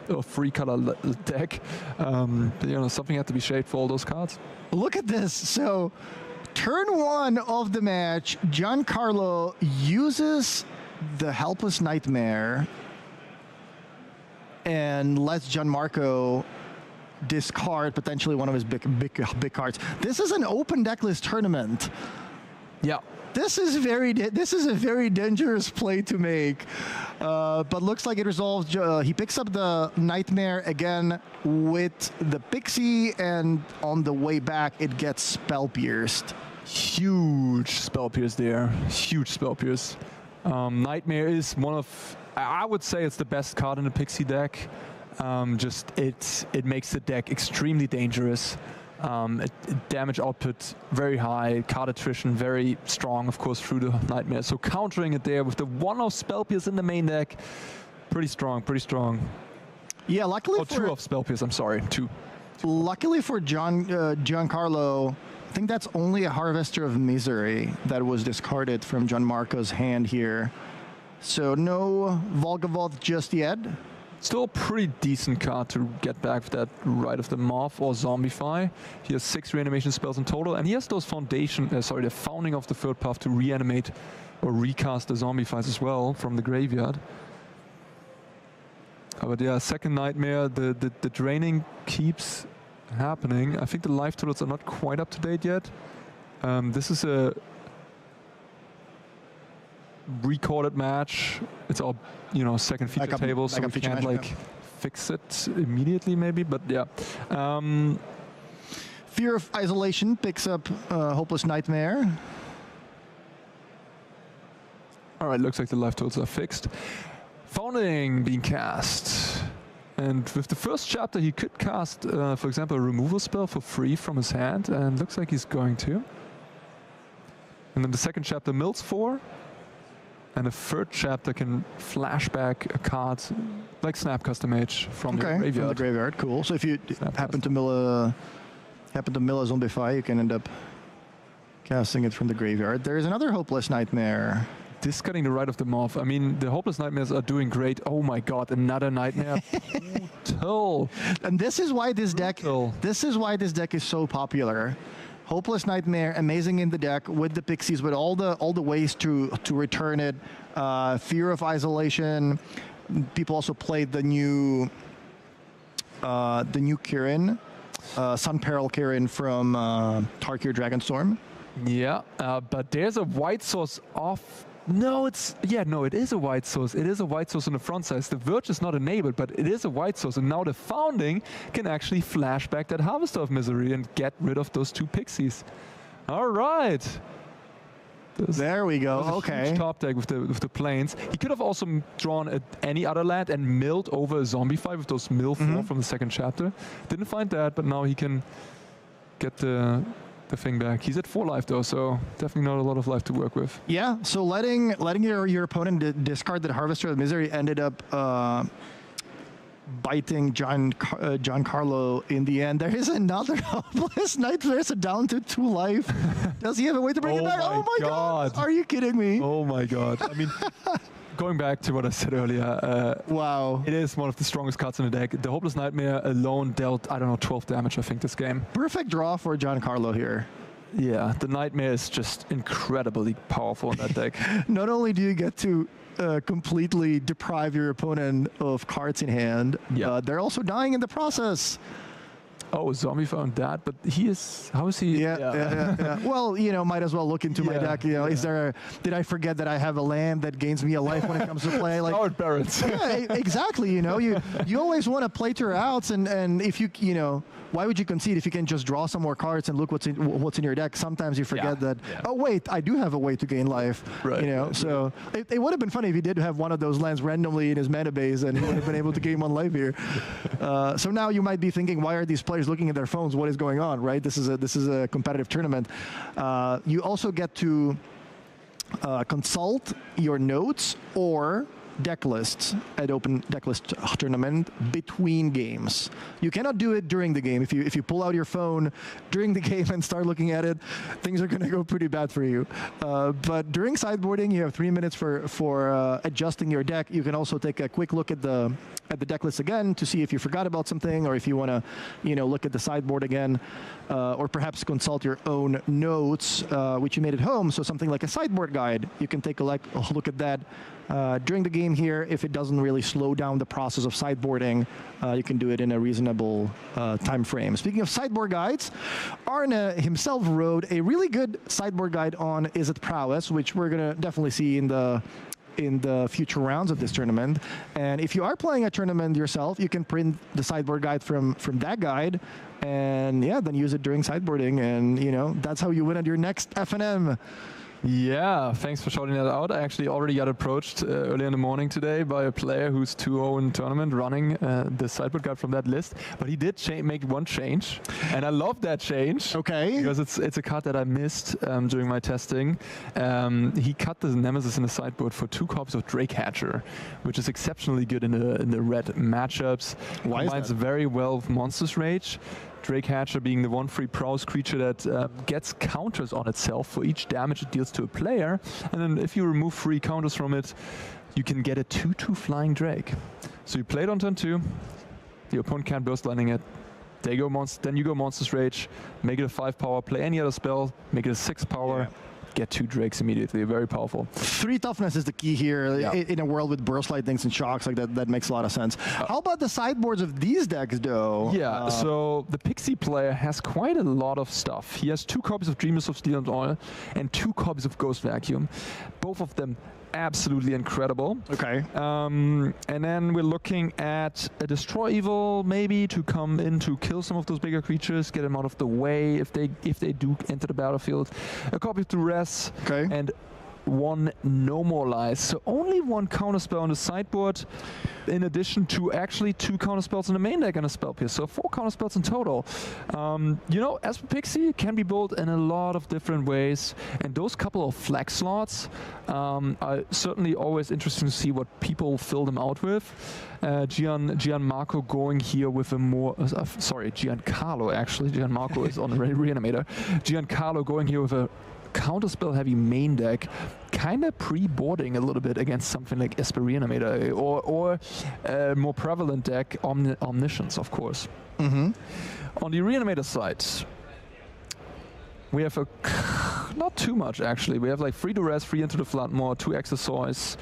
or 3-color deck. Something had to be shaped for all those cards. Look at this. So, turn 1 of the match, Giancarlo uses the Helpless Nightmare and lets Gianmarco discard potentially one of his big cards. This is an open decklist tournament. Yeah. This is a very dangerous play to make, but looks like it resolves. He picks up the Nightmare again with the Pixie, and on the way back, it gets Spell Pierced. Huge Spell Pierce there. Huge Spell Pierce. Nightmare is one of, I would say it's the best card in the Pixie deck. It makes the deck extremely dangerous. Damage output very high, card attrition very strong, of course, through the Nightmare. So countering it there with the 1-off Spell Pierce in the main deck, pretty strong, pretty strong. Yeah, luckily for 2-off Spell Pierce, I'm sorry, 2. Luckily for Giancarlo, I think that's only a Harvester of Misery that was discarded from Gianmarco's hand here. So no Volgavoth just yet. Still a pretty decent card to get back with that Rite of the Moth or Zombify. He has 6 reanimation spells in total, and he has those the Founding of the Third Path to reanimate or recast the Zombifies as well from the graveyard. But yeah, second Nightmare, the draining keeps happening. I think the life totals are not quite up to date yet. This is a recorded match. It's all, second feature table, so we can't fix it immediately maybe, but yeah. Fear of Isolation picks up Hopeless Nightmare. Alright, looks like the life totals are fixed. Founding being cast. And with the first chapter he could cast, for example, a removal spell for free from his hand, and looks like he's going to. And then the second chapter mills 4. And the third chapter can flashback a card like Snap Custom Mage from the graveyard. From the graveyard, cool. So if you happen to mill a Zombify, you can end up casting it from the graveyard. There is another Hopeless Nightmare. Discarding the Rite of the Moth. I mean, the Hopeless Nightmares are doing great. Oh my god, another Nightmare. Brutal. And this is why this deck is so popular. Hopeless Nightmare, amazing in the deck with the Pixies, with all the ways to return it. Fear of Isolation. People also played the new Kirin, Sun Peril Kirin from Tarkir Dragonstorm. Yeah, but there's a white source off. No, it is a white source. It is a white source on the front side. The Verge is not enabled, but it is a white source. And now the Founding can actually flash back that Harvester of Misery and get rid of those 2 Pixies. All right. There we go. Okay. Huge top deck with the planes. He could have also drawn any other land and milled over a Zombify with those mill 4 from the second chapter. Didn't find that, but now he can get the thing back. He's at 4 life though, so definitely not a lot of life to work with. Yeah, so letting your opponent discard the Harvester of Misery ended up biting Giancarlo in the end. There is another Hopeless Nightmare, so down to 2 life. Does he have a way to bring it back? Oh my god! Are you kidding me? Oh my god! I mean, going back to what I said earlier, wow. It is one of the strongest cards in the deck. The Hopeless Nightmare alone dealt, I don't know, 12 damage, I think, this game. Perfect draw for Giancarlo here. Yeah, the Nightmare is just incredibly powerful in that deck. Not only do you get to completely deprive your opponent of cards in hand, they're also dying in the process. Oh, Zombie found that, but he is. How is he? Yeah. Well, might as well look into my deck. Is there? Did I forget that I have a land that gains me a life when it comes to play? Like Howard Barrett's. Yeah, exactly. You always want to play to your outs, and if you why would you concede if you can just draw some more cards and look what's in your deck? Sometimes you forget that. Oh wait, I do have a way to gain life. Right. So it would have been funny if he did have one of those lands randomly in his mana base, and he would have been able to gain 1 life here. So now you might be thinking, why are these players looking at their phones? What is going on? Right? This is a competitive tournament. You also get to consult your notes or deck lists at Open Deck List Tournament between games. You cannot do it during the game. If you pull out your phone during the game and start looking at it, things are going to go pretty bad for you. But during sideboarding, you have 3 minutes for adjusting your deck. You can also take a quick look at the deck list again to see if you forgot about something, or if you want to, look at the sideboard again, or perhaps consult your own notes, which you made at home. So something like a sideboard guide, you can take a look at that during the game here. If it doesn't really slow down the process of sideboarding, you can do it in a reasonable time frame. Speaking of sideboard guides, Arne himself wrote a really good sideboard guide on Is It Prowess, which we're going to definitely see in the future rounds of this tournament. And if you are playing a tournament yourself, you can print the sideboard guide from that guide, and then use it during sideboarding, and that's how you win at your next FNM. Yeah, thanks for shouting that out. I actually already got approached early in the morning today by a player who's 2-0 in tournament running the sideboard guide from that list. But he did make one change, and I love that change. Okay. Because it's a card that I missed during my testing. He cut the Nemesis in the sideboard for 2 copies of Drake Hatcher, which is exceptionally good in the red matchups. Why is Combines that? very well with Monsters Rage. Drake Hatcher being the 1/3 prowess creature that gets counters on itself for each damage it deals to a player, and then if you remove 3 counters from it, you can get a 2/2 flying Drake. So you play it on turn 2, the opponent can't burst landing it, then you go Monsters Rage, make it a 5 power, play any other spell, make it a 6 power, get 2 Drakes immediately. Very powerful. 3 toughness is the key here. Yeah. In a world with burst lightnings and shocks, like that makes a lot of sense. How about the sideboards of these decks, though? Yeah, so the Pixie player has quite a lot of stuff. He has 2 copies of Dreamers of Steel and Oil and 2 copies of Ghost Vacuum. Both of them absolutely incredible. Okay. And then we're looking at a Destroy Evil, maybe, to come in to kill some of those bigger creatures, get them out of the way if they do enter the battlefield. A copy of Duress, Okay. and 1 No More Lies. So only 1 counterspell on the sideboard, in addition to actually 2 counterspells in the main deck and a spell pierce. So 4 counterspells in total. Esper Pixie can be built in a lot of different ways, and those couple of flex slots are certainly always interesting to see what people fill them out with. Gianmarco going here with a more... Giancarlo, actually. Gianmarco is on the Reanimator. Giancarlo going here with a counterspell heavy main deck, kind of pre-boarding a little bit against something like Esper Reanimator, or a more prevalent deck, Omniscience, of course. Mm-hmm. On the Reanimator side, we have not too much actually. We have like 3 Duress, 3 Into the Floodmore, 2 Exercise.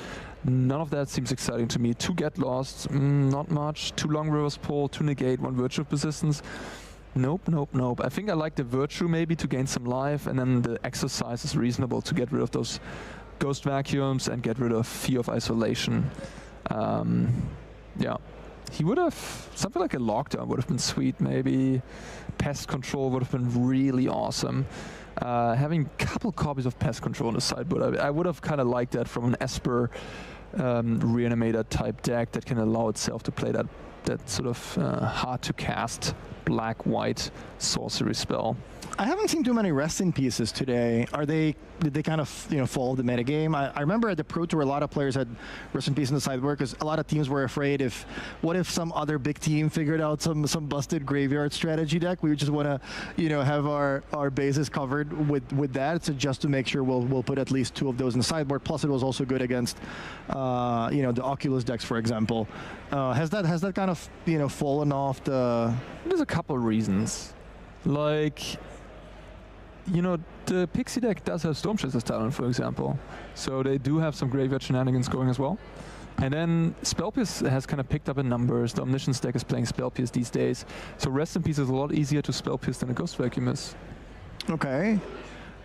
None of that seems exciting to me. 2 Get Lost, not much. 2 Long Reverse Pull, 2 Negate, 1 Virtue of Persistence. Nope. I think I like the Virtue maybe to gain some life, and then the Exercise is reasonable to get rid of those Ghost Vacuums and get rid of Fear of Isolation. He would have... something like a Lockdown would have been sweet, maybe. Pest Control would have been really awesome. Having a couple copies of Pest Control on the sideboard, I would have kind of liked that from an Esper Reanimator type deck that can allow itself to play that sort of hard to cast black-white sorcery spell. I haven't seen too many Rest in Pieces today. Did they kind of follow the metagame? I remember at the Pro Tour a lot of players had Rest in Peace in the sideboard because a lot of teams were afraid what if some other big team figured out some busted graveyard strategy deck? We just want to have our bases covered with that. So just to make sure we'll put at least 2 of those in the sideboard. Plus it was also good against the Oculus decks, for example. Has that kind of fallen off the... There's a couple of reasons. Like, the Pixie deck does have Storm Chaser's talent, for example. So they do have some graveyard shenanigans going as well. And then Spell Pierce has kind of picked up in numbers. The Omniscience deck is playing Spell Pierce these days. So Rest in Peace is a lot easier to Spell Pierce than a Ghost Vacuum is. Okay.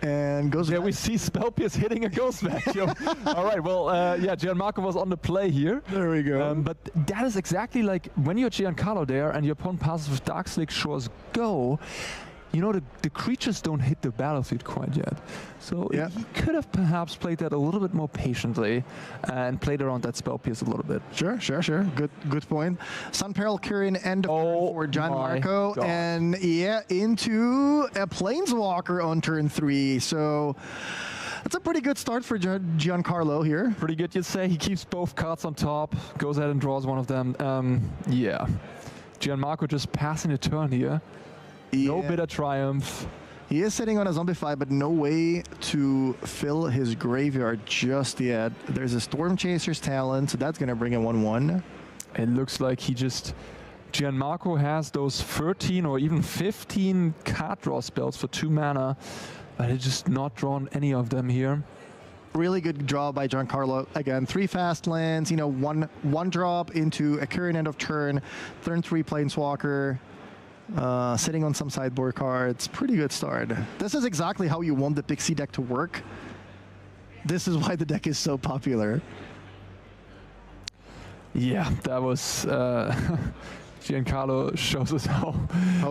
And Ghost Vacuum. Yeah, we see Spell Pierce hitting a Ghost Vacuum. All right, well, Gianmarco was on the play here. There we go. But that is exactly like when you're Giancarlo there and your opponent passes with Darkslick Shore's Go, the creatures don't hit the battlefield quite yet. So he could have perhaps played that a little bit more patiently and played around that Spell Pierce a little bit. Sure. Good point. Sun Peril Kirin end for Gianmarco. And into a Planeswalker on turn 3. So That's a pretty good start for Giancarlo here. Pretty good, you'd say. He keeps both cards on top, goes ahead and draws one of them. Yeah. Gianmarco just passing a turn here. Yeah. No bitter triumph. He is sitting on a Zombify, but no way to fill his graveyard just yet. There's a Storm Chaser's Talent, so that's going to bring a 1/1. It looks like Gianmarco has those 13 or even 15 card draw spells for 2 mana, but he's just not drawn any of them here. Really good draw by Giancarlo. Again, 3 fast lands, you know, one drop into a current end of turn, turn 3 Planeswalker, sitting on some sideboard cards. Pretty good start. This is exactly how you want the Pixie deck to work. This is why the deck is so popular. Yeah, that was Giancarlo shows us how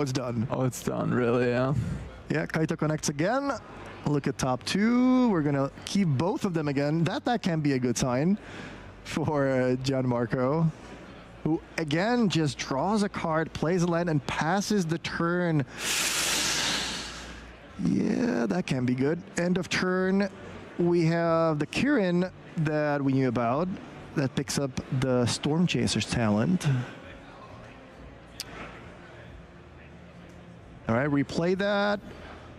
it's done. How it's done, really, yeah. Yeah, Kaito connects again. Look at top 2. We're going to keep both of them again. That can be a good sign for Gianmarco, who again just draws a card, plays a land, and passes the turn. Yeah, that can be good. End of turn, we have the Kirin that we knew about that picks up the Storm Chaser's Talent. All right, replay that.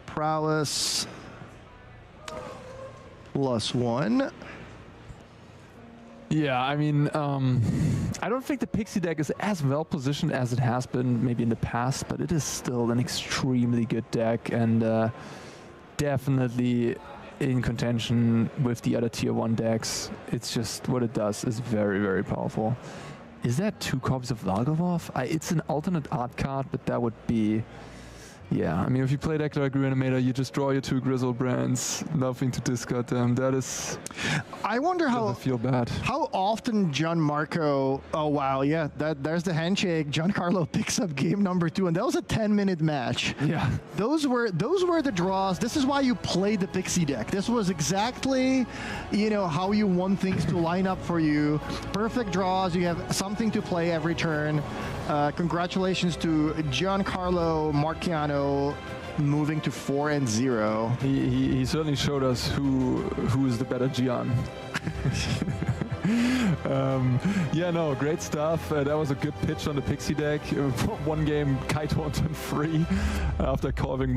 Prowess +1. Yeah, I mean, I don't think the Pixie deck is as well positioned as it has been maybe in the past, but it is still an extremely good deck and definitely in contention with the other tier 1 decks. It's just what it does is very, very powerful. Is that 2 copies of Valgavoth? It's an alternate art card, but that would be... Yeah, I mean, if you play deck like Reanimator, you just draw your 2 Grizzlebrands, nothing to discard them. That is... I wonder how... feel bad. How often Gianmarco... Oh, wow, yeah, there's the handshake. Giancarlo picks up game number 2, and that was a 10-minute match. Yeah. Those were the draws. This is why you play the Pixie deck. This was exactly, you know, how you want things to line up for you. Perfect draws. You have something to play every turn. Congratulations to Giancarlo Marchiano moving to 4-0. He certainly showed us who is the better Gian. Yeah, no, great stuff. That was a good pitch on the Pixie deck. 1 game, Kaito on turn 3 after carving